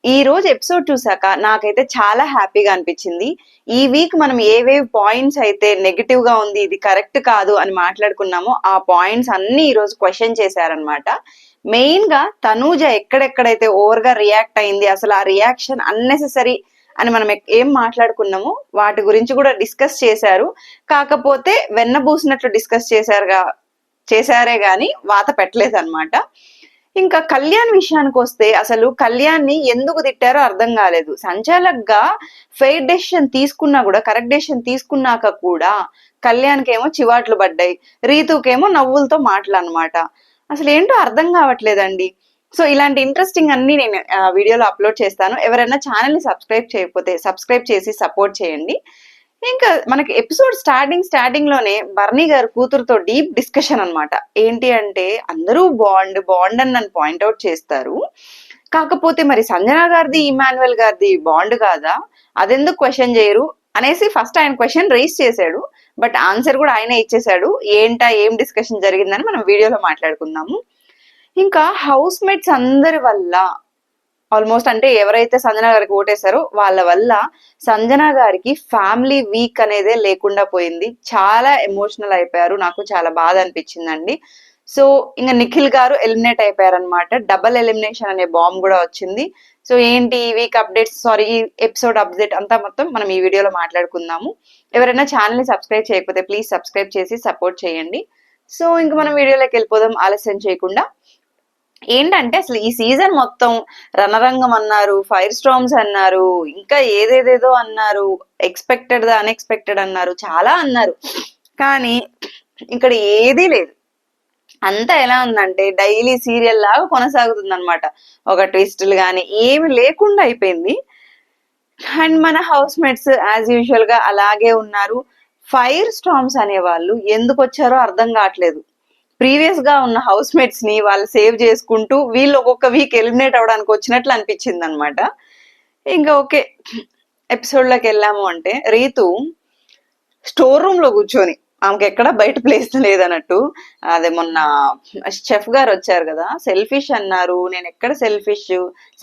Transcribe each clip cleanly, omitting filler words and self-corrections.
ఈ రోజు ఎపిసోడ్ చూసాక నాకైతే చాలా హ్యాపీగా అనిపించింది. ఈ వీక్ మనం ఏవేవి పాయింట్స్ అయితే నెగెటివ్ గా ఉంది, ఇది కరెక్ట్ కాదు అని మాట్లాడుకున్నామో ఆ పాయింట్స్ అన్ని ఈ రోజు క్వశ్చన్ చేశారనమాట. మెయిన్ గా తనూజ ఎక్కడెక్కడైతే ఓవర్ గా రియాక్ట్ అయింది, అసలు ఆ రియాక్షన్ అన్నెసెసరీ అని మనం ఏం మాట్లాడుకున్నామో వాటి గురించి కూడా డిస్కస్ చేశారు. కాకపోతే వెన్నబూసినట్లు డిస్కస్ చేశారే గాని వాత పెట్టలేదు అనమాట. ఇంకా కళ్యాణ్ విషయానికి వస్తే అసలు కళ్యాణ్ని ఎందుకు తిట్టారో అర్థం కాలేదు. సంచాలక్గా ఫెయిర్ డెసిషన్ తీసుకున్నా కూడా, కరెక్ట్ డెసిషన్ తీసుకున్నాక కూడా కళ్యాణ్కేమో చివాట్లు పడ్డాయి, రీతుకేమో నవ్వులతో మాటలు అనమాట. అసలు ఏంటో అర్థం కావట్లేదండి. సో ఇలాంటి ఇంట్రెస్టింగ్ అన్ని నేను వీడియోలో అప్లోడ్ చేస్తాను. ఎవరైనా ఛానల్ ని సబ్స్క్రైబ్ చేయకపోతే సబ్స్క్రైబ్ చేసి సపోర్ట్ చేయండి. ఇంకా మనకి ఎపిసోడ్ స్టార్టింగ్ లోనే బర్నీ గారు కూతురుతో డీప్ డిస్కషన్ అనమాట. ఏంటి అంటే అందరూ బాండ్ అని నన్ను పాయింట్అవుట్ చేస్తారు, కాకపోతే మరి సంజన గారిది ఇమాన్యువల్ గారిది బాండ్ కాదా, అదెందుకు క్వశ్చన్ చేయరు అనేసి ఫస్ట్ ఆయన క్వశ్చన్ రైజ్ చేశాడు. బట్ ఆన్సర్ కూడా ఆయనే ఇచ్చేశాడు. ఏం డిస్కషన్ జరిగిందని మనం వీడియోలో మాట్లాడుకుందాము. ఇంకా హౌస్ మేట్స్ అందరి వల్ల ఆల్మోస్ట్ అంటే ఎవరైతే సంజన గారికి ఓటేశారో వాళ్ళ వల్ల సంజన గారికి ఫ్యామిలీ వీక్ అనేదే లేకుండా పోయింది. చాలా ఎమోషనల్ అయిపోయారు. నాకు చాలా బాధ అనిపించిందండి. సో ఇంకా నిఖిల్ గారు ఎలిమినేట్ అయిపోయారనమాట. డబల్ ఎలిమినేషన్ అనే బాంబ్ కూడా వచ్చింది. సో ఏంటి ఈ వీక్ అప్డేట్స్, ఈ ఎపిసోడ్ అప్డేట్ అంతా మొత్తం మనం ఈ వీడియోలో మాట్లాడుకుందాము. ఎవరైనా ఛానల్ ని సబ్స్క్రైబ్ చేయకపోతే ప్లీజ్ సబ్స్క్రైబ్ చేసి సపోర్ట్ చేయండి. సో ఇంక మనం వీడియోలోకి వెళ్ళిపోదాం ఆలస్యం చేయకుండా. ఏంటంటే అసలు ఈ సీజన్ మొత్తం రణరంగం అన్నారు, ఫైర్ స్టార్మ్స్ అన్నారు, ఇంకా ఏదేదేదో అన్నారు, ఎక్స్పెక్టెడ్ ద అన్ఎక్స్పెక్టెడ్ అన్నారు, చాలా అన్నారు. కానీ ఇక్కడ ఏదీ లేదు. అంతా ఎలా ఉందంటే డైలీ సీరియల్ లాగా కొనసాగుతుంది అనమాట. ఒక ట్విస్టులు కానీ ఏమి లేకుండా అయిపోయింది. అండ్ మన హౌస్ మేట్స్ యాజ్ యూజువల్ గా అలాగే ఉన్నారు. ఫైర్ స్టార్మ్స్ అనే వాళ్ళు ఎందుకు వచ్చారో అర్థం కావట్లేదు. ప్రీవియస్ గా ఉన్న హౌస్ మేట్స్ ని వాళ్ళు సేవ్ చేసుకుంటూ వీళ్ళు ఒక్కొక్క వీక్ ఎలిమినేట్ అవడానికి వచ్చినట్లు అనిపించింది అనమాట. ఇంకా ఓకే, ఎపిసోడ్ లోకి వెళ్ళాము అంటే రీతు స్టోర్ రూమ్ లో కూర్చొని, ఆమెకి ఎక్కడ బయట ప్లేస్ లేదన్నట్టు, అదే మొన్న చెఫ్ గారు వచ్చారు కదా, సెల్ఫిష్ అన్నారు. నేను ఎక్కడ సెల్ఫిష్,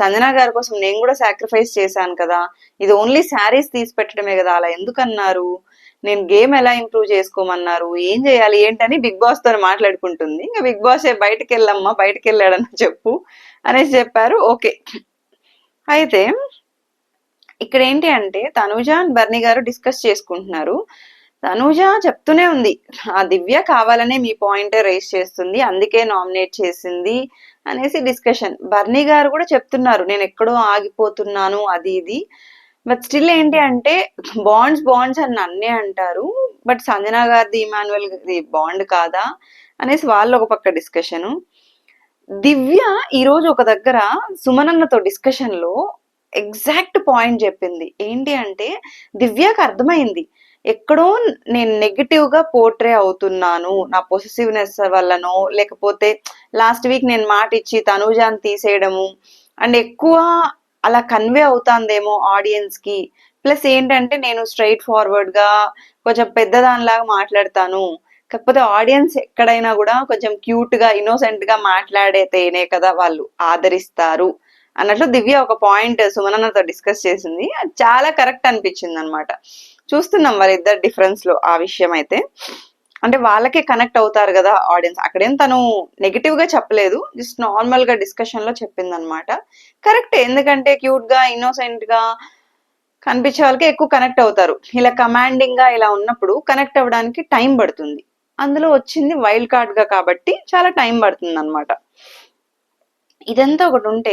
సంజన గారి కోసం నేను కూడా సాక్రిఫైస్ చేశాను కదా, ఇది ఓన్లీ శారీస్ తీసి పెట్టడమే కదా, అలా ఎందుకు అన్నారు, నేను గేమ్ ఎలా ఇంప్రూవ్ చేసుకోమన్నారు, ఏం చేయాలి ఏంటని బిగ్ బాస్ తో మాట్లాడుకుంటుంది. ఇంకా బిగ్ బాస్ బయటకు వెళ్ళమ్మా, బయటకు వెళ్ళాడని చెప్పు అనేసి చెప్పారు. ఓకే, అయితే ఇక్కడ ఏంటి అంటే తనూజ అండ్ బర్నీ గారు డిస్కస్ చేసుకుంటున్నారు. తనూజ చెప్తూనే ఉంది, ఆ దివ్య కావాలనే మీ పాయింట్ రేస్ చేస్తుంది, అందుకే నామినేట్ చేసింది అనేసి డిస్కషన్. బర్నీ గారు కూడా చెప్తున్నారు, నేను ఎక్కడో ఆగిపోతున్నాను అది ఇది. బట్ స్టిల్ ఏంటి అంటే బాండ్స్ అని అన్నే అంటారు, బట్ సంజన గారిది ఇమాన్యువల్ బాండ్ కాదా అనేసి వాళ్ళు ఒక పక్క డిస్కషను. దివ్య ఈరోజు ఒక దగ్గర సుమనన్నతో డిస్కషన్ లో ఎగ్జాక్ట్ పాయింట్ చెప్పింది. ఏంటి అంటే దివ్యకు అర్థమైంది, ఎక్కడో నేను నెగిటివ్ గా పోర్ట్రే అవుతున్నాను, నా పొసెసివ్నెస్ వల్లనో, లేకపోతే లాస్ట్ వీక్ నేను మాట ఇచ్చి తనూజాని తీసేయడము అండ్ ఎక్కువ అలా కన్వే అవుతాందేమో ఆడియన్స్ కి. ప్లస్ ఏంటంటే నేను స్ట్రైట్ ఫార్వర్డ్ గా కొంచెం పెద్దదానిలాగా మాట్లాడతాను, కాకపోతే ఆడియన్స్ ఎక్కడైనా కూడా కొంచెం క్యూట్ గా ఇన్నోసెంట్ గా మాట్లాడేతేనే కదా వాళ్ళు ఆదరిస్తారు అన్నట్లు దివ్య ఒక పాయింట్ సుమనన్నతో డిస్కస్ చేసింది. అది చాలా కరెక్ట్ అనిపించింది అనమాట. చూస్తున్నాం వాళ్ళిద్దరు డిఫరెన్స్ లో ఆ విషయం అయితే. అంటే వాళ్ళకే కనెక్ట్ అవుతారు కదా ఆడియన్స్. అక్కడేం తను నెగిటివ్ గా చెప్పలేదు, జస్ట్ నార్మల్ గా డిస్కషన్ లో చెప్పింది అనమాట. కరెక్టే, ఎందుకంటే క్యూట్ గా ఇన్నోసెంట్ గా కనిపించే వాళ్ళకి ఎక్కువ కనెక్ట్ అవుతారు. ఇలా కమాండింగ్ గా ఇలా ఉన్నప్పుడు కనెక్ట్ అవ్వడానికి టైం పడుతుంది. అందులో వచ్చింది వైల్డ్ కార్డ్ గా కాబట్టి చాలా టైం పడుతుంది అనమాట. ఇదంతా ఒకటి ఉంటే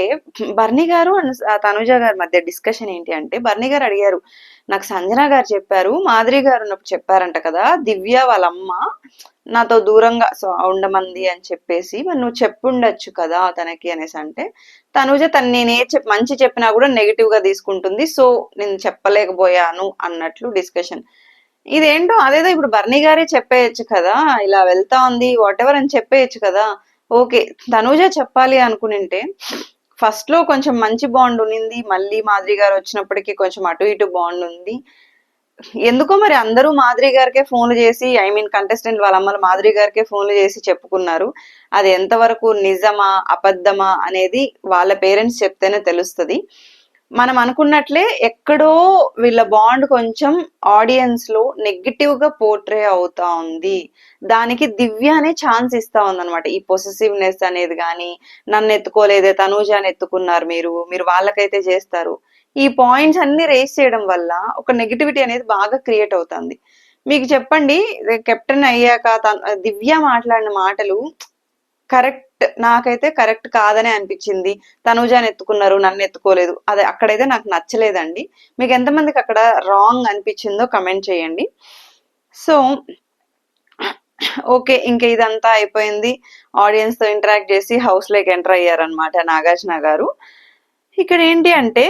బర్నీ గారు అండ్ తనుజ గారి మధ్య డిస్కషన్ ఏంటి అంటే, బర్నీ గారు అడిగారు, నాకు సంజన గారు చెప్పారు, మాధురి గారు ఉన్నప్పుడు చెప్పారంట కదా, దివ్య వాళ్ళమ్మ నాతో దూరంగా ఉండమంది అని చెప్పేసి, మరి నువ్వు చెప్పుండొచ్చు కదా తనకి అనేసి అంటే, తనుజ నేనే మంచి చెప్పినా కూడా నెగిటివ్ గా తీసుకుంటుంది, సో నేను చెప్పలేకపోయాను అన్నట్లు డిస్కషన్. ఇదేంటో అదేదో ఇప్పుడు బర్నీ గారే చెప్పేయచ్చు కదా, ఇలా వెళ్తా ఉంది వాట్ ఎవర్ అని చెప్పేయచ్చు కదా. ఓకే, తనూజ చెప్పాలి అనుకునింటే ఫస్ట్ లో కొంచెం మంచి బాండ్ ఉన్నింది, మళ్ళీ మాధురి గారు వచ్చినప్పటికీ కొంచెం అటు ఇటు బాండ్ ఉంది. ఎందుకో మరి అందరూ మాధురి గారికే ఫోన్లు చేసి, ఐ మీన్ కంటెస్టెంట్ వాళ్ళ అమ్మలు మాధురి గారికే ఫోన్లు చేసి చెప్పుకున్నారు. అది ఎంతవరకు నిజమా అబద్ధమా అనేది వాళ్ళ పేరెంట్స్ చెప్తేనే తెలుస్తుంది. మనం అనుకున్నట్లే ఎక్కడో వీళ్ళ బాండ్ కొంచెం ఆడియన్స్ లో నెగిటివ్ గా పోర్ట్రే అవుతా ఉంది. దానికి దివ్య అనే ఛాన్స్ ఇస్తా ఉందన్నమాట. ఈ పొసెసివ్నెస్ అనేది కానీ, నన్ను ఎత్తుకోలేదే తనూజాని ఎత్తుకున్నారు మీరు వాళ్ళకైతే చేస్తారు, ఈ పాయింట్స్ అన్ని రేస్ చేయడం వల్ల ఒక నెగిటివిటీ అనేది బాగా క్రియేట్ అవుతుంది. మీకు చెప్పండి, కెప్టెన్ అయ్యాక దివ్య మాట్లాడిన మాటలు కరెక్ట్, నాకైతే కరెక్ట్ కాదనే అనిపించింది. తనూజాని ఎత్తుకున్నారు, నన్ను ఎత్తుకోలేదు, అదే అక్కడైతే నాకు నచ్చలేదండి. మీకు ఎంతమందికి అక్కడ రాంగ్ అనిపించిందో కమెంట్ చేయండి. సో ఓకే, ఇంకా ఇదంతా అయిపోయింది. ఆడియన్స్ తో ఇంటరాక్ట్ చేసి హౌస్ లోకి ఎంటర్ అయ్యారనమాట నాగార్జున గారు. ఇక్కడ ఏంటి అంటే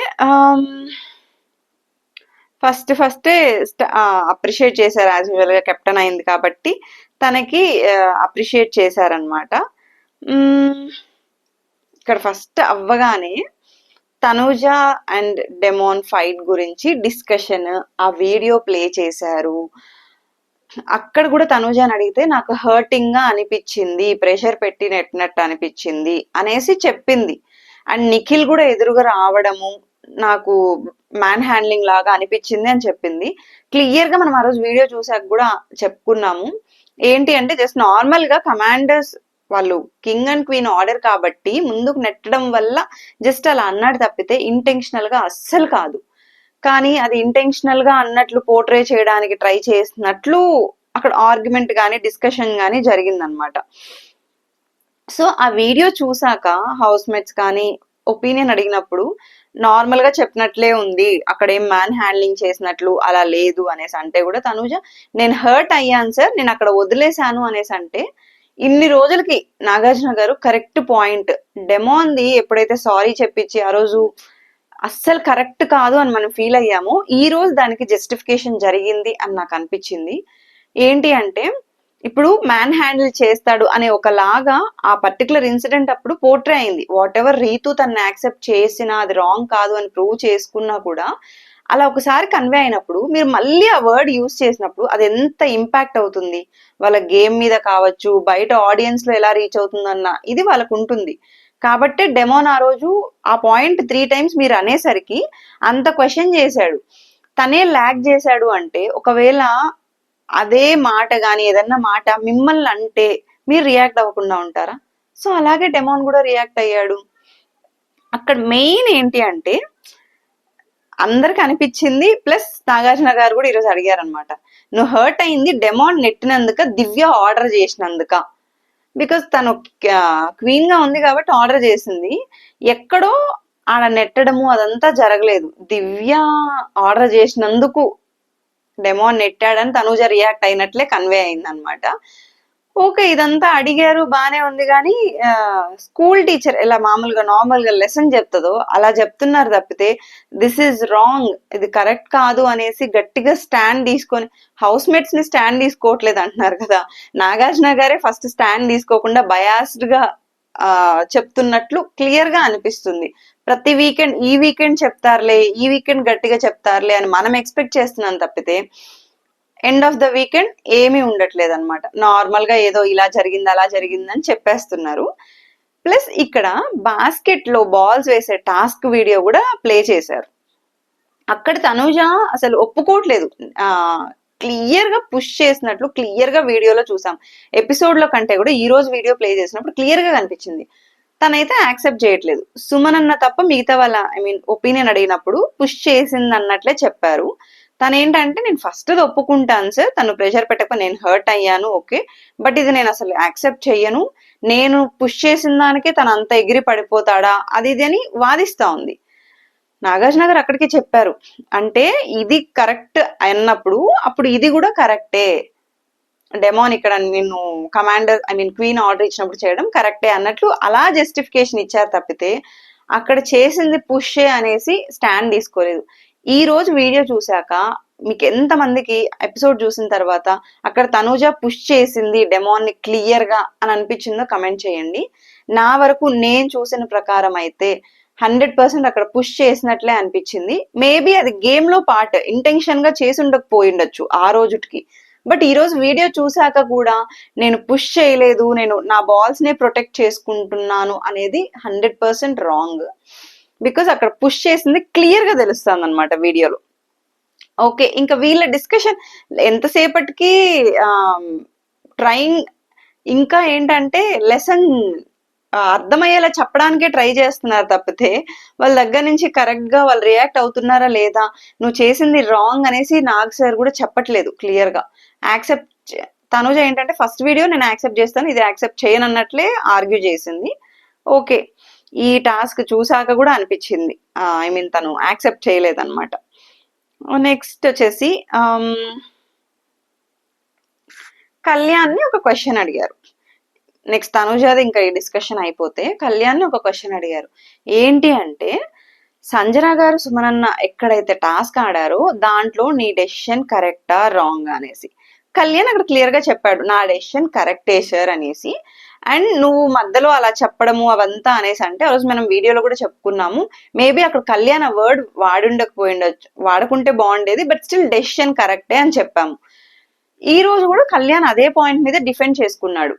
ఫస్ట్ అప్రిషియేట్ చేశారు, యాజ్ యూజువల్ గా కెప్టెన్ అయింది కాబట్టి తనకి అప్రిషియేట్ చేశారనమాట. ఇక్కడ ఫస్ట్ అవ్వగానే తనూజ అండ్ డెమోన్ ఫైట్ గురించి డిస్కషన్, ఆ వీడియో ప్లే చేశారు. అక్కడ కూడా తనూజని అడిగితే నాకు హర్టింగ్ గా అనిపించింది, ప్రెషర్ పెట్టి నెట్టినట్టు అనిపించింది అనేసి చెప్పింది. అండ్ నిఖిల్ కూడా ఎదురుగా రావడము నాకు మ్యాన్ హ్యాండ్లింగ్ లాగా అనిపించింది అని చెప్పింది. క్లియర్ గా మనం ఆ రోజు వీడియో చూసాక కూడా చెప్పుకున్నాము. ఏంటి అంటే జస్ట్ నార్మల్ గా కమాండర్స్ వాళ్ళు కింగ్ అండ్ క్వీన్ ఆర్డర్ కాబట్టి ముందుకు నెట్టడం వల్ల జస్ట్ అలా అన్నాడు తప్పితే ఇంటెన్షనల్ గా అస్సలు కాదు. కానీ అది ఇంటెన్షనల్ గా అన్నట్లు పోర్ట్రే చేయడానికి ట్రై చేసినట్లు అక్కడ ఆర్గ్యుమెంట్ గానీ డిస్కషన్ గానీ జరిగిందనమాట. సో ఆ వీడియో చూసాక హౌస్ మేట్స్ కానీ ఒపీనియన్ అడిగినప్పుడు నార్మల్ గా చెప్పినట్లే ఉంది, అక్కడ ఏం మ్యాన్ హ్యాండ్లింగ్ చేసినట్లు అలా లేదు అనేసి అంటే కూడా తనూజ నేను హర్ట్ అయ్యాను సార్, నేను అక్కడ వదిలేశాను అనేసి అంటే ఇన్ని రోజులకి నాగార్జున గారు కరెక్ట్ పాయింట్, డెమోన్ది ఎప్పుడైతే సారీ చెప్పించి ఆ రోజు అస్సలు కరెక్ట్ కాదు అని మనం ఫీల్ అయ్యామో ఈ రోజు దానికి జస్టిఫికేషన్ జరిగింది అని నాకు అనిపించింది. ఏంటి అంటే ఇప్పుడు మ్యాన్ హ్యాండిల్ చేస్తాడు అనే ఒకలాగా ఆ పర్టికులర్ ఇన్సిడెంట్ అప్పుడు పోర్ట్రే అయింది. వాట్ ఎవర్ రీతు తనని యాక్సెప్ట్ చేసినా అది రాంగ్ కాదు అని ప్రూవ్ చేసుకున్నా కూడా అలా ఒకసారి కన్వే అయినప్పుడు మీరు మళ్ళీ ఆ వర్డ్ యూజ్ చేసినప్పుడు అది ఎంత ఇంపాక్ట్ అవుతుంది వాళ్ళ గేమ్ మీద కావచ్చు, బయట ఆడియన్స్ లో ఎలా రీచ్ అవుతుందన్న ఇది వాళ్ళకు ఉంటుంది. కాబట్టి డెమోన్ ఆ రోజు ఆ పాయింట్ 3 times మీరు అనేసరికి అంత క్వశ్చన్ చేశాడు. తనే ల్యాగ్ చేశాడు అంటే ఒకవేళ అదే మాట గాని ఏదన్నా మాట మిమ్మల్ని అంటే మీరు రియాక్ట్ అవ్వకుండా ఉంటారా? సో అలాగే డెమోన్ కూడా రియాక్ట్ అయ్యాడు. అక్కడ మెయిన్ ఏంటి అంటే అందరికి అనిపించింది, ప్లస్ నాగార్జున గారు కూడా ఈరోజు అడిగారు అనమాట, నువ్వు హర్ట్ అయింది డెమోన్ నెట్టినందుక దివ్య ఆర్డర్ చేసినందుక? బికాస్ తను క్వీన్ గా ఉంది కాబట్టి ఆర్డర్ చేసింది, ఎక్కడో ఆడ నెట్టడము అదంతా జరగలేదు. దివ్య ఆర్డర్ చేసినందుకు డెమోన్ నెట్టాడని తనూజ రియాక్ట్ అయినట్లే కన్వే అయింది అనమాట. ఓకే, ఇదంతా అడిగారు బానే ఉంది కానీ స్కూల్ టీచర్ ఎలా మామూలుగా నార్మల్ గా లెసన్ చెప్తుందో అలా చెప్తున్నారు తప్పితే దిస్ ఈజ్ రాంగ్, ఇది కరెక్ట్ కాదు అనేసి గట్టిగా స్టాండ్ తీసుకొని హౌస్ మేట్స్ ని స్టాండ్ తీసుకోవట్లేదు అంటున్నారు కదా. నాగార్జున గారే ఫస్ట్ స్టాండ్ తీసుకోకుండా బయాస్డ్ గా చెప్తున్నట్లు క్లియర్ గా అనిపిస్తుంది. ప్రతి వీకెండ్ ఈ వీకెండ్ చెప్తారులే, ఈ వీకెండ్ గట్టిగా చెప్తారులే అని మనం ఎక్స్పెక్ట్ చేస్తున్నాం తప్పితే ఎండ్ ఆఫ్ ద వీకెండ్ ఏమీ ఉండట్లేదు అనమాట. నార్మల్ గా ఏదో ఇలా జరిగింది అలా జరిగింది అని చెప్పేస్తున్నారు. ప్లస్ ఇక్కడ బాస్కెట్ లో బాల్స్ వేసే టాస్క్ వీడియో కూడా ప్లే చేశారు. అక్కడ తనూజ అసలు ఒప్పుకోవట్లేదు, క్లియర్ గా పుష్ చేసినట్లు క్లియర్ గా వీడియోలో చూసాం. ఎపిసోడ్ లో కంటే కూడా ఈ రోజు వీడియో ప్లే చేసినప్పుడు క్లియర్ గా కనిపించింది. తనైతే యాక్సెప్ట్ చేయట్లేదు. సుమన్ అన్న తప్ప మిగతా వాళ్ళ ఒపీనియన్ అడిగినప్పుడు పుష్ చేసింది అన్నట్లే చెప్పారు. తను ఏంటంటే నేను ఫస్ట్ ఒప్పుకుంటాను సార్, తను ప్రెషర్ పెట్టక నేను హర్ట్ అయ్యాను, ఓకే, బట్ ఇది నేను అసలు యాక్సెప్ట్ చెయ్యను, నేను పుష్ చేసిన దానికే తను అంత ఎగిరి పడిపోతాడా అది ఇది అని వాదిస్తా ఉంది. నాగార్జున గారు అక్కడికి చెప్పారు, అంటే ఇది కరెక్ట్ అన్నప్పుడు అప్పుడు ఇది కూడా కరెక్టే, డెమోన్ ఇక్కడ నిన్ను కమాండర్ క్వీన్ ఆర్డర్ ఇచ్చినప్పుడు చేయడం కరెక్టే అన్నట్లు అలా జస్టిఫికేషన్ ఇచ్చారు తప్పితే అక్కడ చేసింది పుష్ అనేసి స్టాండ్ తీసుకోలేదు. ఈ రోజు వీడియో చూసాక మీకు ఎంత మందికి ఎపిసోడ్ చూసిన తర్వాత అక్కడ తనూజ పుష్ చేసింది డెమోన్ ని క్లియర్ గా అని అనిపించిందో కమెంట్ చేయండి. నా వరకు నేను చూసిన ప్రకారం అయితే 100% అక్కడ పుష్ చేసినట్లే అనిపించింది. మేబీ అది గేమ్ లో పార్ట్, ఇంటెన్షన్ గా చేసి ఉండకపోయిండొచ్చు ఆ రోజుకి. బట్ ఈ రోజు వీడియో చూసాక కూడా నేను పుష్ చేయలేదు, నేను నా బాల్స్ నే ప్రొటెక్ట్ చేసుకుంటున్నాను అనేది 100% రాంగ్. బికాస్ అక్కడ పుష్ చేసింది క్లియర్ గా తెలుస్తుంది అనమాట వీడియోలో. ఓకే, ఇంకా వీళ్ళ డిస్కషన్ ఎంతసేపటికి ట్రైంగ్, ఇంకా ఏంటంటే లెసన్ అర్థమయ్యేలా చెప్పడానికే ట్రై చేస్తున్నారు తప్పితే వాళ్ళ దగ్గర నుంచి కరెక్ట్ గా వాళ్ళు రియాక్ట్ అవుతున్నారా లేదా, నువ్వు చేసింది రాంగ్ అనేసి నాగ్ సార్ కూడా చెప్పట్లేదు క్లియర్ గా. యాక్సెప్ట్ తనుజ ఏంటంటే ఫస్ట్ వీడియో నేను యాక్సెప్ట్ చేస్తాను, ఇది యాక్సెప్ట్ చేయను అన్నట్లే ఆర్గ్యూ చేసింది. ఓకే, ఈ టాస్క్ చూసాక కూడా అనిపించింది ఐ మీన్ తను యాక్సెప్ట్ చేయలేదన్నమాట. నెక్స్ట్ వచ్చేసి కళ్యాణ్ని ఒక క్వశ్చన్ అడిగారు. నెక్స్ట్ తనుజాది ఇంకా ఈ డిస్కషన్ అయిపోతే కళ్యాణ్ని ఒక క్వశ్చన్ అడిగారు. ఏంటి అంటే, సంజన గారు సుమనన్న ఎక్కడైతే టాస్క్ ఆడారో దాంట్లో నీ డెసిషన్ కరెక్టా రాంగ్ అనేసి. కళ్యాణ్ అక్కడ క్లియర్ గా చెప్పాడు, నా డెసిషన్ కరెక్టే సార్ అనేసి. అండ్ నువ్వు మధ్యలో అలా చెప్పడము అవంతా అనేసి అంటే ఆ రోజు మనం వీడియోలో కూడా చెప్పుకున్నాము, మేబీ అక్కడ కళ్యాణ్ ఆ వర్డ్ వాడుండకపోయిండొచ్చు, వాడుకుంటే బాగుండేది, బట్ స్టిల్ డెసిషన్ కరెక్టే అని చెప్పాము. ఈ రోజు కూడా కళ్యాణ్ అదే పాయింట్ మీద డిఫెండ్ చేసుకున్నాడు.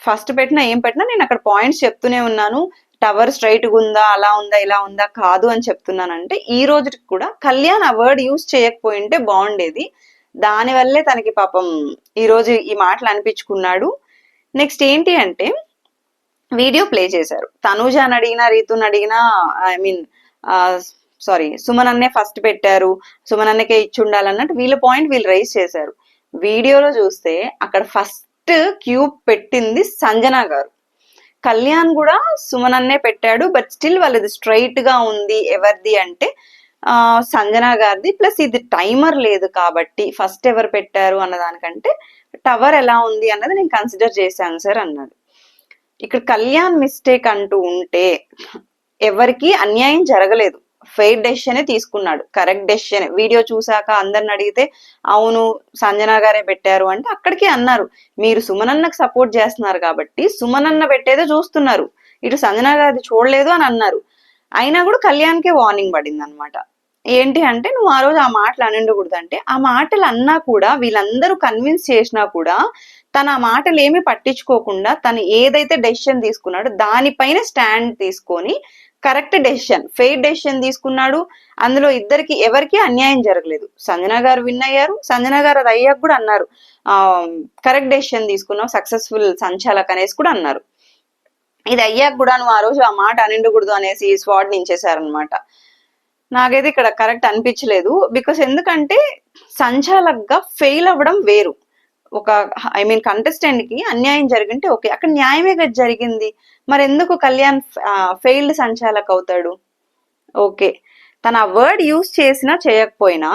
ఫస్ట్ పెట్టినా ఏం పెట్టినా నేను అక్కడ పాయింట్స్ చెప్తూనే ఉన్నాను, టవర్ స్ట్రైట్ గా ఉందా, అలా ఉందా, ఇలా ఉందా, కాదు అని చెప్తున్నానంటే ఈ రోజుకి కూడా కళ్యాణ్ ఆ వర్డ్ యూజ్ చేయకపోయింటే బాగుండేది, దానివల్లే తనకి పాపం ఈ రోజు ఈ మాటలు అనిపించుకున్నాడు. నెక్స్ట్ ఏంటి అంటే వీడియో ప్లే చేశారు, తనూజాని అడిగినా రీతుని అడిగినా ఐ మీన్ సారీ సుమన్ అన్నే ఫస్ట్ పెట్టారు, సుమన్ అన్నకే ఇచ్చి ఉండాలన్నట్టు వీళ్ళ పాయింట్ వీళ్ళు రైజ్ చేశారు. వీడియోలో చూస్తే అక్కడ ఫస్ట్ క్యూబ్ పెట్టింది సంజన గారు, కళ్యాణ్ కూడా సుమన్ అన్నే పెట్టాడు, బట్ స్టిల్ వాళ్ళది స్ట్రైట్ గా ఉంది ఎవరిది అంటే సంజన గారిది. ప్లస్ ఇది టైమర్ లేదు కాబట్టి ఫస్ట్ ఎవరు పెట్టారు అన్న దానికంటే టవర్ ఎలా ఉంది అన్నది నేను కన్సిడర్ చేశాను సార్ అన్నాడు. ఇక్కడ కళ్యాణ్ మిస్టేక్ అంటూ ఉంటే ఎవరికి అన్యాయం జరగలేదు, ఫెయిర్ డెసిషనే తీసుకున్నాడు, కరెక్ట్ డెసిషన్. వీడియో చూసాక అందరిని అడిగితే అవును సంజన గారే పెట్టారు అంటే అక్కడికి అన్నారు, మీరు సుమనన్నకు సపోర్ట్ చేస్తున్నారు కాబట్టి సుమనన్న పెట్టేదే చూస్తున్నారు, ఇటు సంజన గారిది చూడలేదు అని అన్నారు. అయినా కూడా కళ్యాణ్కే వార్నింగ్ పడింది అనమాట. ఏంటి అంటే నువ్వు ఆ రోజు ఆ మాటలు అనిండకూడదు అంటే, ఆ మాటలు అన్నా కూడా వీళ్ళందరూ కన్విన్స్ చేసినా కూడా తన ఆ మాటలు ఏమీ పట్టించుకోకుండా తను ఏదైతే డెసిషన్ తీసుకున్నాడో దానిపైన స్టాండ్ తీసుకొని కరెక్ట్ డెసిషన్, ఫెయిర్ డెసిషన్ తీసుకున్నాడు. అందులో ఇద్దరికి ఎవరికి అన్యాయం జరగలేదు. సంజన గారు విన్ అయ్యారు, సంజన గారు అది అయ్యాక కూడా అన్నారు కరెక్ట్ డెసిషన్ తీసుకున్నావు, సక్సెస్ఫుల్ సంచాలక్ అనేసి కూడా అన్నారు. ఇది అయ్యాక కూడా నువ్వు ఆ రోజు ఆ మాట అనిండకూడదు అనేసి స్వాడ్ నించేశారనమాట. నాకైతే ఇక్కడ కరెక్ట్ అనిపించలేదు. బికాస్ ఎందుకంటే సంచాలక్ గా ఫెయిల్ అవ్వడం వేరు, ఒక ఐ మీన్ కంటెస్టెంట్ కి అన్యాయం జరిగింటే ఓకే, అక్కడ న్యాయమే కదా జరిగింది, మరి ఎందుకు కళ్యాణ్ ఫెయిల్డ్ సంచాలక్ అవుతాడు? ఓకే, తన ఆ వర్డ్ యూజ్ చేసినా చేయకపోయినా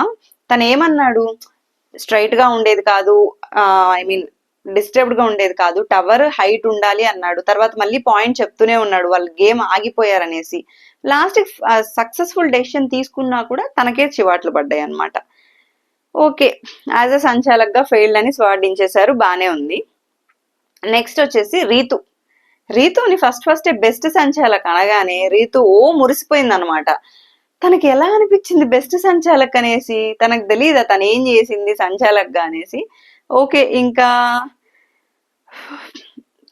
తను ఏమన్నాడు, స్ట్రైట్ గా ఉండేది కాదు, ఐ మీన్ డిస్టర్బ్డ్ గా ఉండేది కాదు, టవర్ హైట్ ఉండాలి అన్నాడు. తర్వాత మళ్ళీ పాయింట్ చెప్తూనే ఉన్నాడు వాళ్ళు గేమ్ ఆగిపోయారనేసి. లాస్ట్ సక్సెస్ఫుల్ డెసిషన్ తీసుకున్నా కూడా తనకే చివాట్లు పడ్డాయి అనమాట. ఓకే, యాజ్ అ సంచాలక్ గా ఫెయిల్డ్ అని స్వాడించేశారు, బానే ఉంది. నెక్స్ట్ వచ్చేసి రీతు. రీతుని ఫస్ట్ బెస్ట్ సంచాలక్ అనగానే రీతు ఓ మురిసిపోయింది అనమాట. తనకి ఎలా అనిపించింది బెస్ట్ సంచాలక్ అనేసి, తనకు తెలియదా తను ఏం చేసింది సంచాలక్ గా అనేసి. ఓకే, ఇంకా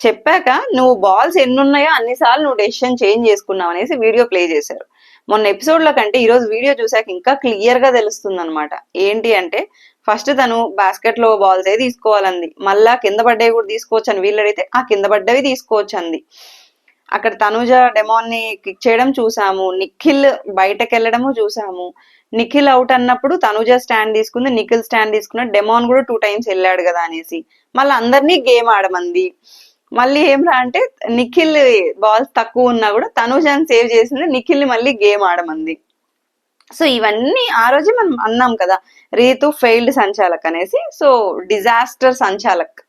చెప్పాక నువ్వు బాల్స్ ఎన్ని ఉన్నాయో అన్నిసార్లు నువ్వు డెసిషన్ చేంజ్ చేసుకున్నావు అనేసి వీడియో ప్లే చేశారు. మొన్న ఎపిసోడ్ లో కంటే ఈ రోజు వీడియో చూసాక ఇంకా క్లియర్ గా తెలుస్తుంది అనమాట. ఏంటి అంటే ఫస్ట్ తను బాస్కెట్ లో బాల్స్ ఏ తీసుకోవాలంది, మళ్ళా కింద పడ్డవి కూడా తీసుకోవచ్చు అని వీళ్ళు అడిగితే ఆ కింద పడ్డవి తీసుకోవచ్చు అంది. అక్కడ తనుజ డెమాన్ ని కిక్ చేయడం చూసాము, నిఖిల్ బయటకు వెళ్ళడము చూసాము. నిఖిల్ అవుట్ అన్నప్పుడు తనుజ స్టాండ్ తీసుకుంది, నిఖిల్ స్టాండ్ తీసుకున్నాడు, డెమాన్ కూడా 2 times వెళ్ళాడు కదా అనేసి మళ్ళీ అందరినీ గేమ్ ఆడమంది. మళ్ళీ ఏం రా అంటే నిఖిల్ బాల్స్ తక్కువ ఉన్నా కూడా తనుజాని సేవ్ చేసింది, నిఖిల్ ని మళ్ళీ గేమ్ ఆడమంది. సో ఇవన్నీ ఆ రోజే మనం అన్నాం కదా రీతు ఫెయిల్డ్ సంచాలక్ అనేసి. సో డిజాస్టర్ సంచాలక్,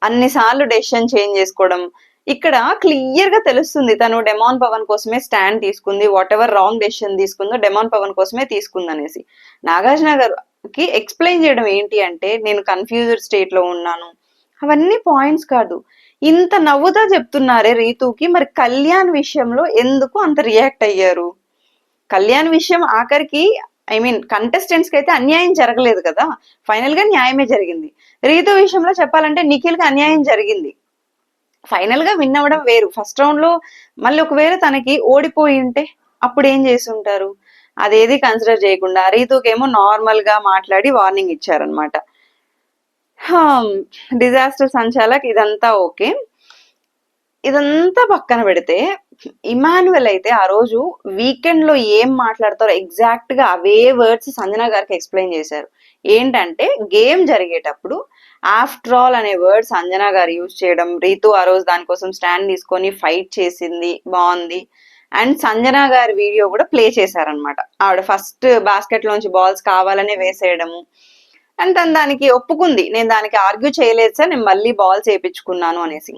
అన్నిసార్లు డెసిషన్ చేంజ్ చేసుకోవడం. ఇక్కడ క్లియర్ గా తెలుస్తుంది తను డెమాన్ పవన్ కోసమే స్టాండ్ తీసుకుంది, వాట్ ఎవర్ రాంగ్ డెసిషన్ తీసుకుందో డెమాన్ పవన్ కోసమే తీసుకుంది అనేసి. నాగార్జున గారికి ఎక్స్ప్లెయిన్ చేయడం ఏంటి అంటే నేను కన్ఫ్యూజ్డ్ స్టేట్ లో ఉన్నాను, అవన్నీ పాయింట్స్ కాదు. ఇంత నవ్వుతా చెప్తున్నారే రీతుకి, మరి కళ్యాణ్ విషయంలో ఎందుకు అంత రియాక్ట్ అయ్యారు? కళ్యాణ్ విషయం ఆఖరికి ఐ మీన్ కంటెస్టెంట్స్ కి అయితే అన్యాయం జరగలేదు కదా, ఫైనల్ గా న్యాయమే జరిగింది. రీతు విషయంలో చెప్పాలంటే నిఖిల్ కి అన్యాయం జరిగింది. ఫైనల్ గా విన్ అవ్వడం వేరు. ఫస్ట్ రౌండ్ లో మళ్ళీ ఒకవేళ తనకి ఓడిపోయి ఉంటే అప్పుడు ఏం చేసి ఉంటారు? అదేది కన్సిడర్ చేయకుండా రీతుకేమో నార్మల్ గా మాట్లాడి వార్నింగ్ ఇచ్చారనమాట. డిజాస్టర్ సంచాలక్ ఇదంతా ఓకే. ఇదంతా పక్కన పెడితే ఇమాన్యువల్ అయితే ఆ రోజు వీకెండ్ లో ఏం మాట్లాడతారో ఎగ్జాక్ట్ గా అవే వర్డ్స్ సంజన గారికి ఎక్స్ప్లెయిన్ చేశారు. ఏంటంటే గేమ్ జరిగేటప్పుడు ఆఫ్టర్ ఆల్ అనే వర్డ్ సంజన గారు యూజ్ చేయడం, రీతు ఆ రోజు దానికోసం స్టాండ్ తీసుకొని ఫైట్ చేసింది బాగుంది. అండ్ సంజన గారి వీడియో కూడా ప్లే చేశారనమాట. ఆవిడ ఫస్ట్ బాస్కెట్ లోంచి బాల్స్ కావాలనే వేసేయడము. అండ్ తను దానికి ఒప్పుకుంది, నేను దానికి ఆర్గ్యూ చేయలేదు సార్, నేను మళ్ళీ బాల్స్ వేయించుకున్నాను అనేసి.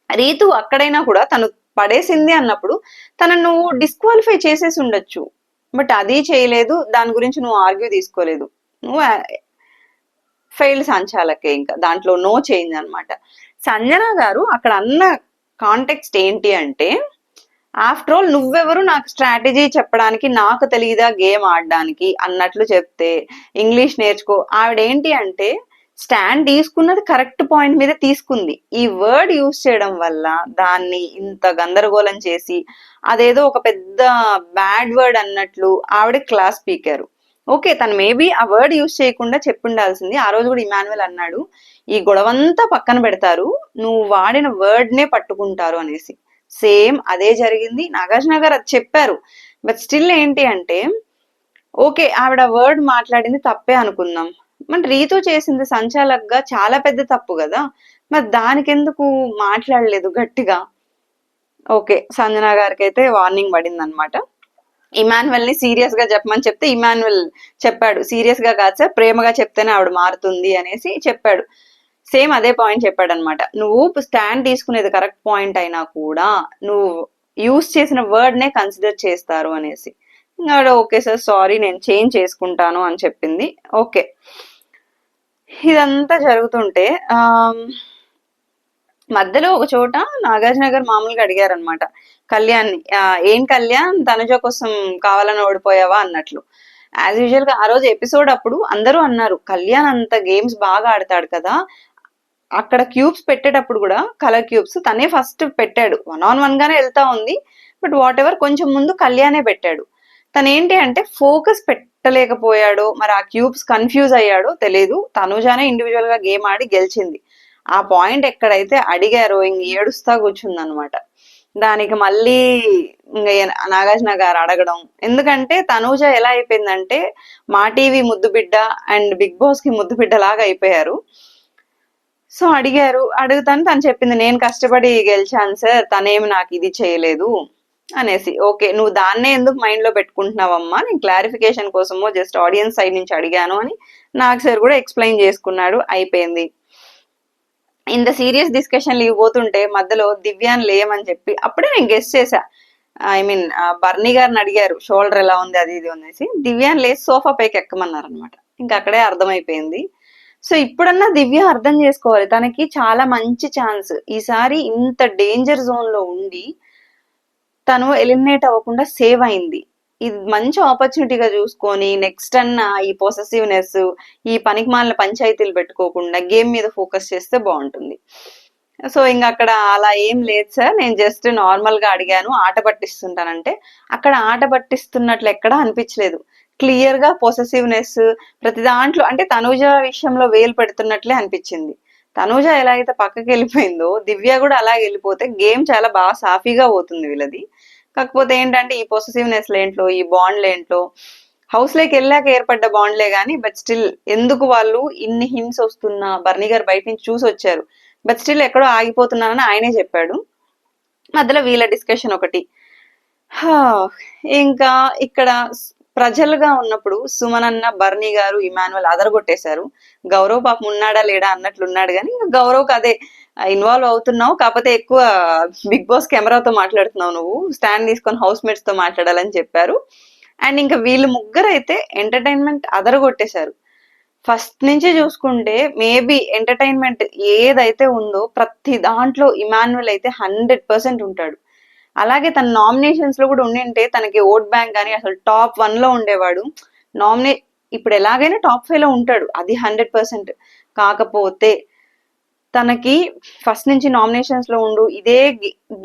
రీతు అక్కడైనా కూడా తను పడేసింది అన్నప్పుడు తనను నువ్వు డిస్క్వాలిఫై చేసేసి ఉండొచ్చు. బట్ అది చేయలేదు, దాని గురించి నువ్వు ఆర్గ్యూ తీసుకోలేదు. నువ్వు ఫెయిల్డ్ సంచాలకే, ఇంకా దాంట్లో నో చేంజ్ అనమాట. సంజన గారు అక్కడ అన్న కాంటెక్స్ట్ ఏంటి అంటే, ఆఫ్టర్ ఆల్ నువ్వెవరు నాకు స్ట్రాటజీ చెప్పడానికి, నాకు తెలియదా గేమ్ ఆడడానికి అన్నట్లు చెప్తే ఇంగ్లీష్ నేర్చుకో. ఆవిడేంటి అంటే స్టాండ్ తీసుకున్నది కరెక్ట్ పాయింట్ మీద తీసుకుంది. ఈ వర్డ్ యూజ్ చేయడం వల్ల దాన్ని ఇంత గందరగోళం చేసి అదేదో ఒక పెద్ద బ్యాడ్ వర్డ్ అన్నట్లు ఆవిడ క్లాస్ స్పీకర్. ఓకే, తను మేబీ ఆ వర్డ్ యూజ్ చేయకుండా చెప్పుండాల్సింది. ఆ రోజు కూడా ఇమాన్యువల్ అన్నాడు, ఈ గొడవంతా పక్కన పెడతారు, నువ్వు వాడిన వర్డ్ నే పట్టుకుంటారు అనేసి. సేమ్ అదే జరిగింది. నాగార్జున గారు అది చెప్పారు. బట్ స్టిల్ ఏంటి అంటే, ఓకే ఆవిడ వర్డ్ మాట్లాడింది తప్పే అనుకుందాం, మరి రీతు చేసింది సంచాలక్గా చాలా పెద్ద తప్పు కదా, మరి దానికి ఎందుకు మాట్లాడలేదు గట్టిగా? ఓకే, సంజన గారికి అయితే వార్నింగ్ పడింది అనమాట. ఇమాన్యువల్ ని సీరియస్ గా చెప్పమని చెప్తే ఇమాన్యువల్ చెప్పాడు, సీరియస్ గా కాదు సార్, ప్రేమగా చెప్తేనే ఆవిడ మారుతుంది అనేసి చెప్పాడు. సేమ్ అదే పాయింట్ చెప్పాడు అనమాట. నువ్వు స్టాండ్ తీసుకునేది కరెక్ట్ పాయింట్ అయినా కూడా నువ్వు యూస్ చేసిన వర్డ్ నే కన్సిడర్ చేస్తారు అనేసి. ఇంకా ఓకే సార్ సారీ, నేను చేంజ్ చేసుకుంటాను అని చెప్పింది. ఓకే, ఇదంతా జరుగుతుంటే మధ్యలో ఒక చోట నాగార్జున గారు మామూలుగా అడిగారు అనమాట కళ్యాణ్, ఏం కళ్యాణ్ తనుజ కోసం కావాలని ఓడిపోయావా అన్నట్లు. యాజ్ యూజువల్ గా ఆ రోజు ఎపిసోడ్ అప్పుడు అందరూ అన్నారు, కళ్యాణ్ అంత గేమ్స్ బాగా ఆడతాడు కదా, అక్కడ క్యూబ్స్ పెట్టేటప్పుడు కూడా కలర్ క్యూబ్స్ తనే ఫస్ట్ పెట్టాడు, 1-on-1 గానే వెళ్తా ఉంది. బట్ వాట్ ఎవర్ కొంచెం ముందు కళ్యాణే పెట్టాడు. తను ఏంటి అంటే ఫోకస్ పెట్టలేకపోయాడో మరి ఆ క్యూబ్స్ కన్ఫ్యూజ్ అయ్యాడో తెలియదు, తనుజానే ఇండివిజువల్ గా గేమ్ ఆడి గెలిచింది. ఆ పాయింట్ ఎక్కడైతే అడిగారో ఇంక ఏడుస్తా కూర్చుంది అనమాట. దానికి మళ్ళీ నాగార్జున గారు అడగడం, ఎందుకంటే తనూజ ఎలా అయిపోయిందంటే మా టీవీ ముద్దు బిడ్డ అండ్ బిగ్ బాస్ కి ముద్దు బిడ్డ లాగా అయిపోయారు. సో అడిగారు, అడుగుతాను తను చెప్పింది, నేను కష్టపడి గెలిచాను సార్, తనేమి నాకు ఇది చేయలేదు అనేసి. ఓకే, నువ్వు దాన్నే ఎందుకు మైండ్ లో పెట్టుకుంటున్నావమ్మా, నేను క్లారిఫికేషన్ కోసమో జస్ట్ ఆడియన్స్ సైడ్ నుంచి అడిగాను అని నాగ్ సార్ కూడా ఎక్స్ప్లెయిన్ చేసుకున్నాడు, అయిపోయింది. ఇంత సీరియస్ డిస్కషన్లు ఇవ్వబోతుంటే మధ్యలో దివ్యాన్ లేయమని చెప్పి అప్పుడే నేను గెస్ట్ చేశా. ఐ మీన్ బర్నీ గారిని అడిగారు షోల్డర్ ఎలా ఉంది అది ఇది అనేసి, దివ్యాన్ లేచి సోఫా పైకి ఎక్కమన్నారు అనమాట. ఇంకా అక్కడే అర్థమైపోయింది. సో ఇప్పుడన్నా దివ్య అర్థం చేసుకోవాలి, తనకి చాలా మంచి ఛాన్స్ ఈసారి. ఇంత డేంజర్ జోన్ లో ఉండి తను ఎలిమినేట్ అవ్వకుండా సేవ్ అయింది. ఇది మంచి ఆపర్చునిటీగా చూసుకొని నెక్స్ట్ అన్న ఈ పొసెసివ్నెస్, ఈ పనికిమాలిన పంచాయతీలు పెట్టుకోకుండా గేమ్ మీద ఫోకస్ చేస్తే బాగుంటుంది. సో ఇంకా అక్కడ అలా ఏం లేదు సార్, నేను జస్ట్ నార్మల్ గా అడిగాను, ఆట పట్టిస్తుంటానంటే అక్కడ ఆట పట్టిస్తున్నట్లు ఎక్కడా అనిపించలేదు. క్లియర్ గా పొసెసివ్నెస్ ప్రతి దాంట్లో, అంటే తనూజ విషయంలో వేలు పెడుతున్నట్లే అనిపించింది. తనూజ ఎలా అయితే పక్కకి వెళ్ళిపోయిందో దివ్య కూడా అలాగే వెళ్ళిపోతే గేమ్ చాలా బాగా సాఫీగా పోతుంది వీళ్ళది. కాకపోతే ఏంటంటే ఈ పొసెసివ్నెస్ లేంట్లో, ఈ బాండ్ లేంట్లో, హౌస్ లోకి వెళ్ళాక ఏర్పడ్డ బాండ్లే గానీ బట్ స్టిల్ ఎందుకు వాళ్ళు ఇన్ని హింట్స్ వస్తున్నా బర్నీ గారు బయట నుంచి చూసి వచ్చారు, బట్ స్టిల్ ఎక్కడో ఆగిపోతున్నానని ఆయనే చెప్పాడు. మధ్యలో వీళ్ళ డిస్కషన్ ఒకటి. ఇంకా ఇక్కడ ప్రజలుగా ఉన్నప్పుడు సుమనన్న, బర్నీ గారు, ఇమాన్యువల్ అదరగొట్టేశారు. గౌరవ్ పాపం ఉన్నాడా లేడా అన్నట్లున్నాడు, కానీ ఇంకా గౌరవ్కి అదే ఇన్వాల్వ్ అవుతున్నావు, కాకపోతే ఎక్కువ బిగ్ బాస్ కెమెరాతో మాట్లాడుతున్నావు, నువ్వు స్టాండ్ తీసుకొని హౌస్ మేట్స్ తో మాట్లాడాలని చెప్పారు. అండ్ ఇంకా వీళ్ళు ముగ్గురు అయితే ఎంటర్టైన్మెంట్ అదరగొట్టేశారు. ఫస్ట్ నుంచి చూసుకుంటే మేబీ ఎంటర్టైన్మెంట్ ఏదైతే ఉందో ప్రతి దాంట్లో ఇమాన్యువల్ అయితే 100% ఉంటాడు. అలాగే తన నామినేషన్స్ లో కూడా ఉండింటే తనకి ఓట్ బ్యాంక్ కానీ అసలు టాప్ 1 లో ఉండేవాడు. ఇప్పుడు ఎలాగైనా టాప్ 5 లో ఉంటాడు, అది 100%. కాకపోతే తనకి ఫస్ట్ నుంచి నామినేషన్స్ లో ఉండు, ఇదే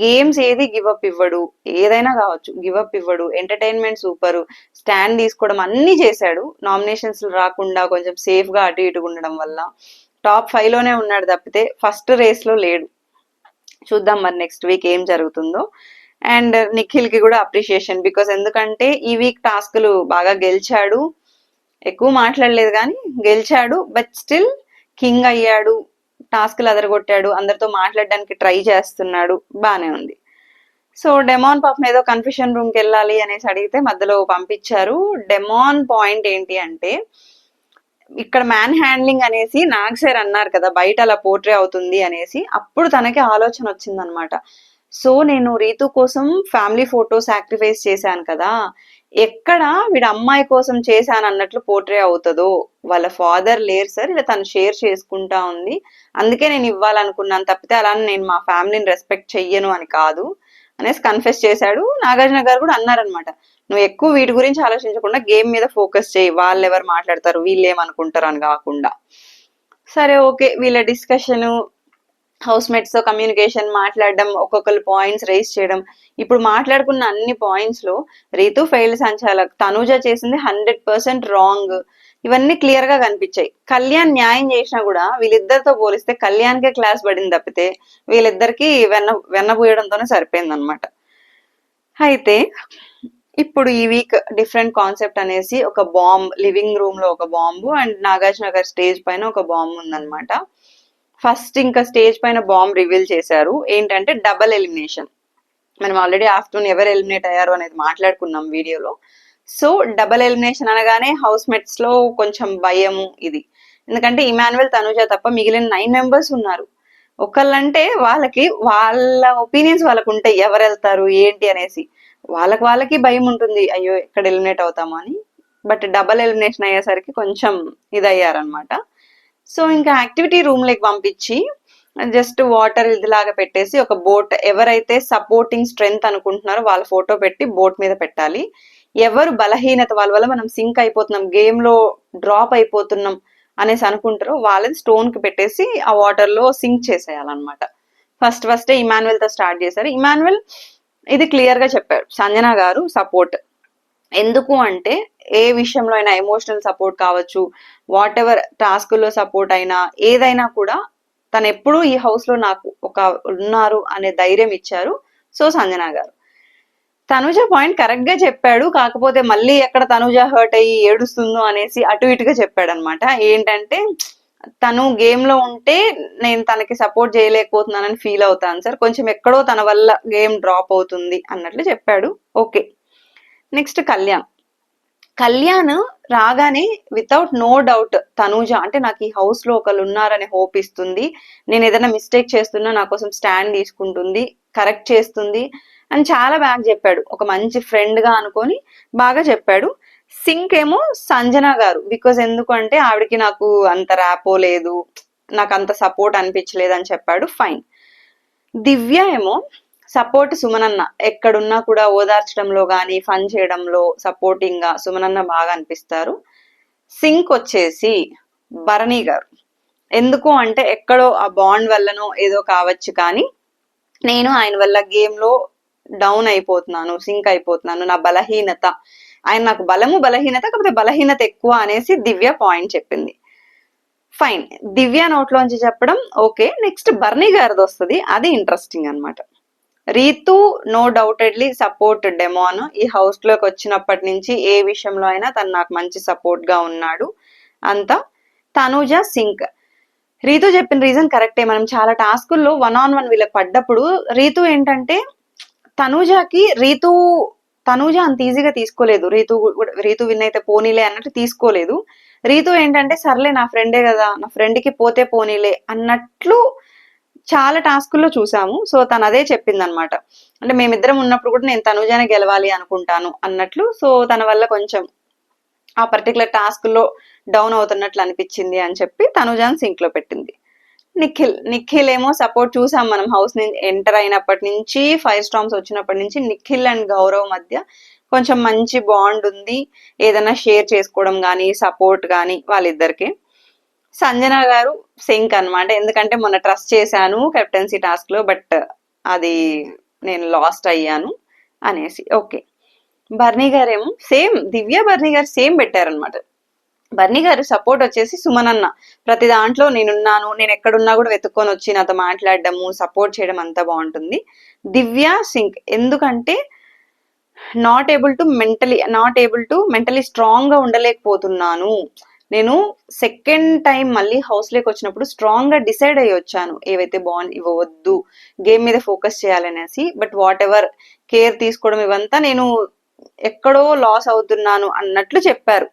గేమ్స్ ఏది గివ్ అప్ ఇవ్వడు, ఏదైనా కావచ్చు గివ్ అప్ ఇవ్వడు, ఎంటర్టైన్మెంట్ సూపర్, స్టాండ్ తీసుకోవడం అన్ని చేశాడు. నామినేషన్స్ రాకుండా కొంచెం సేఫ్ గా అటు ఇటు ఉండడం వల్ల టాప్ 5 లోనే ఉన్నాడు తప్పితే ఫస్ట్ రేస్ లో లేడు. చూద్దాం మరి నెక్స్ట్ వీక్ ఏం జరుగుతుందో. అండ్ నిఖిల్ కి కూడా అప్రిషియేషన్, బికాస్ ఎందుకంటే ఈ వీక్ టాస్క్లు బాగా గెలిచాడు, ఎక్కువ మాట్లాడలేదు కానీ గెలిచాడు, బట్ స్టిల్ కింగ్ అయ్యాడు, టాస్క్లు అదరగొట్టాడు, అందరితో మాట్లాడడానికి ట్రై చేస్తున్నాడు, బానే ఉంది. సో డెమాన్ పాపం ఏదో కన్ఫ్యూషన్ రూమ్ కి వెళ్ళాలి అనేసి అడిగితే మధ్యలో పంపించారు. డెమాన్ పాయింట్ ఏంటి అంటే, ఇక్కడ మ్యాన్ హ్యాండ్లింగ్ అనేసి నాగ్ సార్ అన్నారు కదా, బయట అలా పోర్ట్రే అవుతుంది అనేసి, అప్పుడు తనకి ఆలోచన వచ్చిందనమాట. సో నేను రీతు కోసం ఫ్యామిలీ ఫోటో సాక్రిఫైస్ చేశాను కదా, ఎక్కడ వీడు అమ్మాయి కోసం చేశాను అన్నట్లు పోర్ట్రే అవుతుందో, వాళ్ళ ఫాదర్ లేరు సార్, ఇలా తను షేర్ చేసుకుంటా ఉంది, అందుకే నేను ఇవ్వాలనుకున్నాను తప్పితే అలా నేను మా ఫ్యామిలీని రెస్పెక్ట్ చెయ్యను అని కాదు అనేసి కన్ఫెస్ చేశాడు. నాగార్జున గారు కూడా అన్నారనమాట, నువ్వు ఎక్కువ వీటి గురించి ఆలోచించకుండా గేమ్ మీద ఫోకస్ చేయి, వాళ్ళు ఎవరు మాట్లాడతారు వీళ్ళు ఏమనుకుంటారు అని కాకుండా. సరే ఓకే, వీళ్ళ డిస్కషన్, హౌస్ మేట్స్ తో కమ్యూనికేషన్, మాట్లాడడం, ఒక్కొక్కరు పాయింట్స్ రైజ్ చేయడం. ఇప్పుడు మాట్లాడుకున్న అన్ని పాయింట్స్ లో రీతు ఫెయిల్డ్ సంచాలక్, తనూజ చేసింది 100% రాంగ్, ఇవన్నీ క్లియర్ గా కనిపించాయి. కళ్యాణ్ న్యాయం చేసినా కూడా వీళ్ళిద్దరితో పోలిస్తే కళ్యాణ్కే క్లాస్ పడింది తప్పితే వీళ్ళిద్దరికి వెన్నబూయడంతోనే సరిపోయింది అనమాట. అయితే ఇప్పుడు ఈ వీక్ డిఫరెంట్ కాన్సెప్ట్ అనేసి ఒక బాంబ్, లివింగ్ రూమ్ లో ఒక బాంబు అండ్ నాగార్జున గారి స్టేజ్ పైన ఒక బాంబు ఉందన్నమాట. ఫస్ట్ ఇంకా స్టేజ్ పైన బాంబ్ రివీల్ చేశారు, ఏంటంటే డబల్ ఎలిమినేషన్. మనం ఆల్రెడీ ఆఫ్టర్నూన్ ఎవరు ఎలిమినేట్ అయ్యారు అనేది మాట్లాడుకున్నాం వీడియోలో. సో డబల్ ఎలిమినేషన్ అనగానే హౌస్ మేట్స్ లో కొంచెం భయము ఇది, ఎందుకంటే ఇమాన్యువల్, తనుజ తప్ప మిగిలిన 9 మెంబర్స్ ఉన్నారు. ఒకళ్ళంటే వాళ్ళకి వాళ్ళ ఒపీనియన్స్ వాళ్ళకు ఉంటాయి, ఎవరు వెళ్తారు ఏంటి అనేసి, వాళ్ళకి భయం ఉంటుంది, అయ్యో ఎక్కడ ఎలిమినేట్ అవుతామో అని. బట్ డబల్ ఎలిమినేషన్ అయ్యేసరికి కొంచెం ఇదయ్యారనమాట. సో ఇంకా యాక్టివిటీ రూమ్ లకి పంపించి జస్ట్ వాటర్ ఇదిలాగా పెట్టేసి ఒక బోట్, ఎవరైతే సపోర్టింగ్ స్ట్రెంగ్త్ అనుకుంటున్నారో వాళ్ళ ఫోటో పెట్టి బోట్ మీద పెట్టాలి. ఎవరు బలహీనత, వాళ్ళ వల్ల మనం సింక్ అయిపోతున్నాం, గేమ్ లో డ్రాప్ అయిపోతున్నాం అనేసి అనుకుంటారో వాళ్ళని స్టోన్ కి పెట్టేసి ఆ వాటర్ లో సింక్ చేసేయాలన్నమాట. ఫస్ట్ ఇమాన్యువల్ తో స్టార్ట్ చేశారు. ఇమాన్యువల్ ఇది క్లియర్ గా చెప్పాడు, సంజన గారు సపోర్ట్. ఎందుకు అంటే ఏ విషయంలో అయినా ఎమోషనల్ సపోర్ట్ కావచ్చు, వాట్ ఎవర్ టాస్క్ లో సపోర్ట్ అయినా ఏదైనా కూడా తను ఎప్పుడూ ఈ హౌస్ లో నాకు ఒక ఉన్నారు అనే ధైర్యం ఇచ్చారు. సో సంజన గారు. తనుజ పాయింట్ కరెక్ట్ గా చెప్పాడు, కాకపోతే మళ్ళీ ఎక్కడ తనుజ హర్ట్ అయ్యి ఏడుస్తుందో అనేసి అటు ఇటుగా చెప్పాడు అనమాట. ఏంటంటే తను గేమ్ లో ఉంటే నేను తనకి సపోర్ట్ చేయలేకపోతున్నానని ఫీల్ అవుతాను సార్, కొంచెం ఎక్కడో తన వల్ల గేమ్ డ్రాప్ అవుతుంది అన్నట్లు చెప్పాడు. ఓకే, నెక్స్ట్ కళ్యాణ్ రాగానే వితౌట్ నో డౌట్ తనూజ అంటే నాకు ఈ హౌస్ లో ఒకళ్ళు ఉన్నారనే హోప్ ఇస్తుంది, నేను ఏదైనా మిస్టేక్ చేస్తున్నా నా కోసం స్టాండ్ తీసుకుంటుంది, కరెక్ట్ చేస్తుంది అని చాలా బాగా చెప్పాడు, ఒక మంచి ఫ్రెండ్ గా అనుకొని బాగా చెప్పాడు. సింక్ ఏమో సంజన గారు, బికాజ్ ఎందుకు అంటే ఆవిడకి నాకు అంత ర్యాపో లేదు, నాకు అంత సపోర్ట్ అనిపించలేదు అని చెప్పాడు. ఫైన్. దివ్య ఏమో సపోర్ట్ సుమనన్న, ఎక్కడున్నా కూడా ఓదార్చడంలో కానీ ఫన్ చేయడంలో సపోర్టింగ్ గా సుమనన్న బాగా అనిపిస్తారు. సింక్ వచ్చేసి భరణి గారు, ఎందుకు అంటే ఎక్కడో ఆ బాండ్ వల్లనో ఏదో కావచ్చు కానీ నేను ఆయన వల్ల గేమ్ లో డౌన్ అయిపోతున్నాను, సింక్ అయిపోతున్నాను, నా బలహీనత, ఆయన నాకు బలహీనత, కాకపోతే బలహీనత ఎక్కువ అనేసి దివ్య పాయింట్ చెప్పింది. ఫైన్, దివ్య నోట్లోంచి చెప్పడం ఓకే. నెక్స్ట్ బర్నీ గారిది వస్తుంది, అది ఇంట్రెస్టింగ్ అనమాట. రీతు నో డౌటెడ్లీ సపోర్ట్ డెమాన్, ఈ హౌస్ లోకి వచ్చినప్పటి నుంచి ఏ విషయంలో అయినా తను నాకు మంచి సపోర్ట్ గా ఉన్నాడు అంతా. తనూజ సింక్, రీతు చెప్పిన రీజన్ కరెక్టే, మనం చాలా టాస్కుల్లో 1-on-1 వీళ్ళకి పడ్డప్పుడు రీతు ఏంటంటే తనూజకి తనూజ అంత ఈజీగా తీసుకోలేదు, రీతు విన్ అయితే పోనీలే అన్నట్టు తీసుకోలేదు. రీతు ఏంటంటే సర్లే నా ఫ్రెండే కదా, నా ఫ్రెండ్ కి పోతే పోనీలే అన్నట్లు చాలా టాస్కుల్లో చూసాము. సో తను అదే చెప్పింది అనమాట, అంటే మేమిద్దరం ఉన్నప్పుడు కూడా నేను తనూజానే గెలవాలి అనుకుంటాను అన్నట్లు. సో తన వల్ల కొంచెం ఆ పర్టికులర్ టాస్క్ లో డౌన్ అవుతున్నట్లు అనిపించింది అని చెప్పి తనూజాని సింక్ లో పెట్టింది. నిఖిల్ ఏమో సపోర్ట్ చూసాం మనం, హౌస్ నుంచి ఎంటర్ అయినప్పటి నుంచి, 5 స్టార్మ్స్ వచ్చినప్పటి నుంచి నిఖిల్ అండ్ గౌరవ్ మధ్య కొంచెం మంచి బాండ్ ఉంది, ఏదైనా షేర్ చేసుకోవడం కానీ సపోర్ట్ కానీ వాళ్ళిద్దరికి. సంజన గారు సింక్ అన్నమాట. ఎందుకంటే మొన్న ట్రస్ట్ చేశాను కెప్టెన్సీ టాస్క్ లో, బట్ అది నేను లాస్ట్ అయ్యాను అనేసి. ఓకే. బర్నీ గారేమో సేమ్, దివ్య బర్నీ గారు సేమ్ పెట్టారనమాట. బర్నీ గారు సపోర్ట్ వచ్చేసి సుమన్ అన్న, ప్రతి దాంట్లో నేనున్నాను, నేను ఎక్కడున్నా కూడా వెతుక్కొని వచ్చి నాతో మాట్లాడడము, సపోర్ట్ చేయడం అంతా బాగుంటుంది. దివ్య సింక్ ఎందుకంటే not able to mentally strong గా ఉండలేకపోతున్నాను. నేను సెకండ్ టైం మళ్ళీ హౌస్ లోకి వచ్చినప్పుడు స్ట్రాంగ్ గా డిసైడ్ అయ్యి వచ్చాను, ఏవైతే బాండ్ ఇవ్వవద్దు, గేమ్ మీద ఫోకస్ చేయాలనేసి. బట్ వాట్ ఎవర్ కేర్ తీసుకోవడం ఇవంతా నేను ఎక్కడో లాస్ అవుతున్నాను అన్నట్లు చెప్పారు.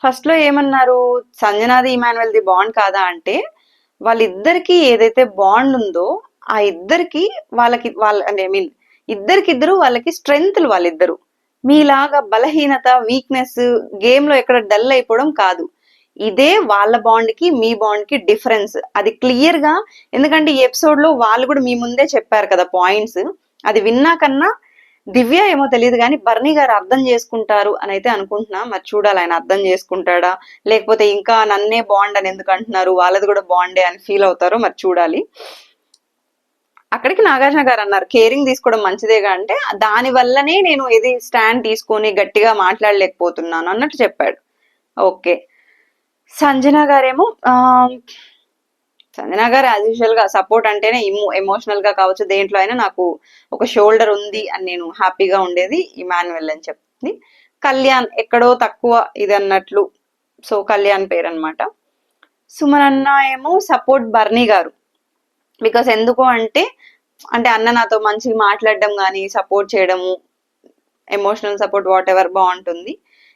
ఫస్ట్ లో ఏమన్నారు, సంజనాది ఇమాన్యువల్ది బాండ్ కాదా అంటే, వాళ్ళిద్దరికి ఏదైతే బాండ్ ఉందో ఆ ఇద్దరికి అంటే ఐ మీన్ ఇద్దరికిద్దరు వాళ్ళకి స్ట్రెంగ్త్లు వాళ్ళిద్దరు. మీలాగా బలహీనత, వీక్నెస్, గేమ్ లో ఎక్కడ డల్ అయిపోవడం కాదు. ఇదే వాళ్ళ బాండ్ కి మీ బాండ్ కి డిఫరెన్స్. అది క్లియర్ గా, ఎందుకంటే ఈ ఎపిసోడ్ లో వాళ్ళు కూడా మీ ముందే చెప్పారు కదా పాయింట్స్. అది విన్నాకన్నా దివ్య ఏమో తెలియదు కానీ బర్నీ గారు అర్థం చేసుకుంటారు అని అయితే అనుకుంటున్నా. మరి చూడాలి ఆయన అర్థం చేసుకుంటాడా, లేకపోతే ఇంకా నన్నే బాండ్ అని ఎందుకు అంటున్నారు, వాళ్ళది కూడా బాండే అని ఫీల్ అవుతారో మరి చూడాలి. అక్కడికి నాగార్జున గారు అన్నారు కేరింగ్ తీసుకోవడం మంచిదేగా అంటే, దాని వల్లనే నేను ఏది స్టాండ్ తీసుకొని గట్టిగా మాట్లాడలేకపోతున్నాను అన్నట్టు చెప్పాడు. ఓకే. సంజన గారేమో సంజన గారు యాజ్ యూజువల్ గా సపోర్ట్ అంటేనే ఎమోషనల్ గా కావచ్చు, దేంట్లో అయినా నాకు ఒక షోల్డర్ ఉంది అని నేను హ్యాపీగా ఉండేది ఇమాన్యువల్ అని చెప్తుంది. కళ్యాణ్ ఎక్కడో తక్కువ ఇది అన్నట్లు, సో కళ్యాణ్ పేరు అనమాట. సుమన్ అన్న ఏమో సపోర్ట్ బర్నీ గారు. బికాస్ ఎందుకు అంటే అన్న నాతో మంచిగా మాట్లాడడం కానీ సపోర్ట్ చేయడము, ఎమోషనల్ సపోర్ట్ వాట్ ఎవర్ బాగుంటుంది.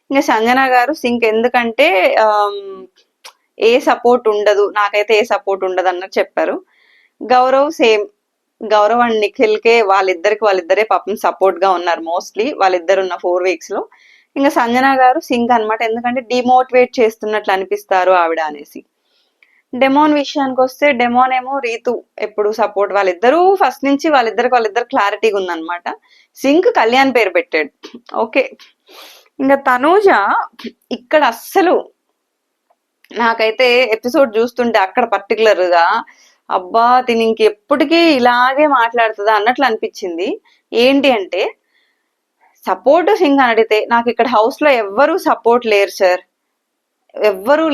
ఇంకా సంజన గారు సింక్ ఎందుకంటే ఏ సపోర్ట్ ఉండదు, నాకైతే ఏ సపోర్ట్ ఉండదు అన్నట్టు చెప్పారు. గౌరవ్ సేమ్, గౌరవ్ అండ్ నిఖిల్ కే వాళ్ళిద్దరే పాపం సపోర్ట్ గా ఉన్నారు మోస్ట్లీ వాళ్ళిద్దరు ఉన్న 4 weeks లో. ఇంకా సంజన గారు సింక్ అనమాట, ఎందుకంటే డిమోటివేట్ చేస్తున్నట్లు అనిపిస్తారు ఆవిడ అనేసి. డెమోన్ విషయానికి వస్తే డెమోన్ ఏమో రీతు ఎప్పుడు సపోర్ట్, వాళ్ళిద్దరూ ఫస్ట్ నుంచి వాళ్ళిద్దరు క్లారిటీగా ఉందన్నమాట. సింక్ కళ్యాణ్ పేరు పెట్టాడు. ఓకే. ఇంకా తనూజ ఇక్కడ అస్సలు నాకైతే ఎపిసోడ్ చూస్తుంటే అక్కడ పర్టికులర్ గా అబ్బా తిని ఇంకెప్పటికీ ఇలాగే మాట్లాడుతుందా అన్నట్లు అనిపించింది. ఏంటి అంటే సపోర్ట్ సింగ్ అని అడిగితే, నాకు ఇక్కడ హౌస్ లో ఎవ్వరూ సపోర్ట్ లేరు సార్, ఎవ్వరూ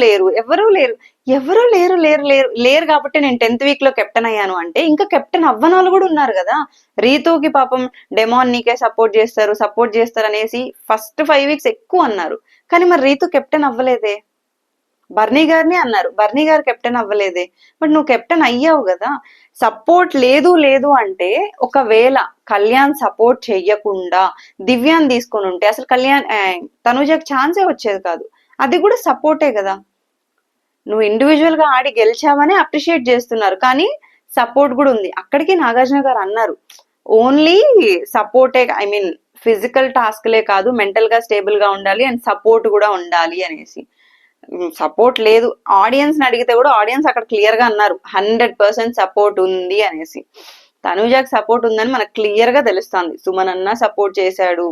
లేరు కాబట్టి నేను 10th week లో కెప్టెన్ అయ్యాను అంటే, ఇంకా కెప్టెన్ అవ్వని వాళ్ళు కూడా ఉన్నారు కదా. రీతుకి పాపం డెమాన్ నీకే సపోర్ట్ చేస్తారు అనేసి ఫస్ట్ 5 weeks ఎక్కువ అన్నారు, కానీ మరి రీతు కెప్టెన్ అవ్వలేదే. బర్నీ గారిని అన్నారు, బర్నీ గారు కెప్టెన్ అవ్వలేదే. బట్ నువ్వు కెప్టెన్ అయ్యావు కదా. సపోర్ట్ లేదు అంటే, ఒకవేళ కళ్యాణ్ సపోర్ట్ చెయ్యకుండా దివ్యాన్ని తీసుకొని ఉంటే అసలు తనుజకి ఛాన్సే వచ్చేది కాదు. అది కూడా సపోర్టే కదా. నువ్వు ఇండివిజువల్ గా ఆడి గెలిచావని అప్రిషియేట్ చేస్తున్నారు, కానీ సపోర్ట్ కూడా ఉంది. అక్కడికి నాగార్జున గారు అన్నారు ఓన్లీ సపోర్టే, ఐ మీన్ ఫిజికల్ టాస్క్లే కాదు, మెంటల్ గా స్టేబుల్ గా ఉండాలి అండ్ సపోర్ట్ కూడా ఉండాలి అనేసి. సపోర్ట్ లేదు, ఆడియన్స్ ని అడిగితే కూడా ఆడియన్స్ అక్కడ క్లియర్ గా అన్నారు 100% సపోర్ట్ ఉంది అనేసి. తనూజాకి సపోర్ట్ ఉందని మనకు క్లియర్ గా తెలుస్తుంది. సుమన్ అన్న సపోర్ట్ చేశాడు,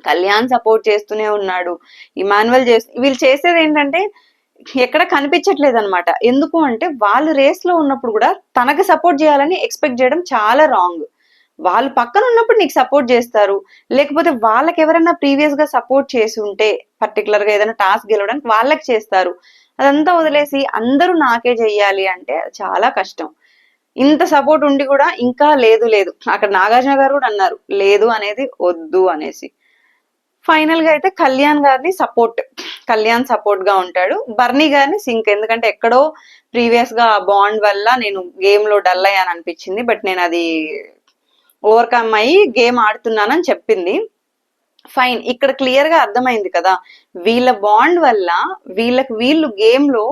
కళ్యాణ్ సపోర్ట్ చేస్తూనే ఉన్నాడు, ఇమాన్యువల్ వీళ్ళు చేసేది ఏంటంటే ఎక్కడ కనిపించట్లేదు అనమాట. ఎందుకు అంటే వాళ్ళు రేస్ లో ఉన్నప్పుడు కూడా తనకి సపోర్ట్ చేయాలని ఎక్స్పెక్ట్ చేయడం చాలా రాంగ్. వాళ్ళు పక్కన ఉన్నప్పుడు నీకు సపోర్ట్ చేస్తారు, లేకపోతే వాళ్ళకి ఎవరైనా ప్రీవియస్ గా సపోర్ట్ చేసి ఉంటే పర్టికులర్ గా ఏదైనా టాస్క్ గెలవడానికి వాళ్ళకి చేస్తారు. అదంతా వదిలేసి అందరూ నాకే చెయ్యాలి అంటే చాలా కష్టం. ఇంత సపోర్ట్ ఉండి కూడా ఇంకా లేదు అక్కడ నాగార్జున గారు కూడా అన్నారు లేదు అనేది వద్దు అనేసి. ఫైనల్ గా అయితే కళ్యాణ్ సపోర్ట్ గా ఉంటాడు. బర్నీ గారిని సింక్, ఎందుకంటే ఎక్కడో ప్రీవియస్ గా బాండ్ వల్ల నేను గేమ్ లో డల్ అయ్యాను అనిపించింది, బట్ నేను అది ఓవర్కమ్ అయ్యి గేమ్ ఆడుతున్నానని చెప్పింది. ఫైన్, ఇక్కడ క్లియర్ గా అర్థమైంది కదా వీళ్ళ బాండ్ వల్ల వీళ్ళు గేమ్ లో